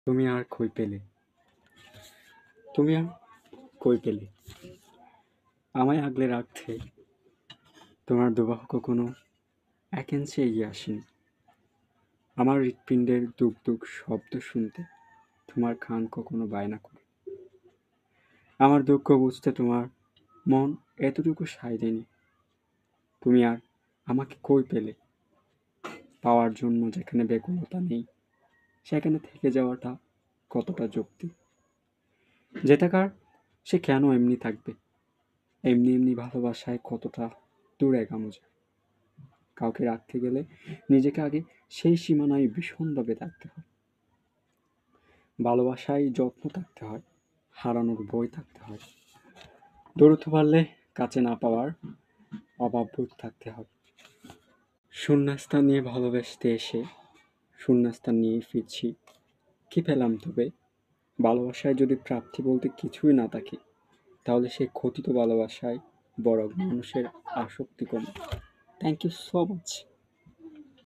তুমি আর কই পেলে? তুমি আর কই পেলে? আমায় আগলে রাখতে তোমার দুবাহু কখনো ১ ইঞ্চি এগিয়ে আসেনি। আমার হৃৎপিণ্ডের দুক দুক শব্দ শুনতে তোমার কান কখনো বায়না করে। আমার দুঃখ বুঝতে তোমার মন এতটুকু সায় দেয়নি। তুমি আর আমাকে কই পেলে? পাওয়ার জন্য যেখানে ব্যাকুলতা নেই, সেখানে থেকে যাওয়াটা কতটা যুক্তি? যে থাকার সে কেন এমনি থাকবে? এমনি এমনি ভালোবাসায় কতটা দূর এগানো যায়। কাউকে রাখতে গেলে নিজেকে আগে সেই সীমানায় ভীষণভাবে থাকতে হয়। ভালোবাসায় যত্ন থাকতে হয়, হারানোর ভয় থাকতে হয়, দূরত্ব বাড়লে কাছে না পাওয়ার অভাববোধ থাকতে হয়। শূন্যস্থান নিয়ে ভালোবাসতে এসে শূন্যস্থান নিয়েই ফিরছি। কি পেলাম তবে? ভালোবাসায় যদি প্রাপ্তি বলতে কিছুই না থাকে, তাহলে সেই ক্ষতিত ভালোবাসায় বরং মানুষের আসক্তি কমে। Thank you so much.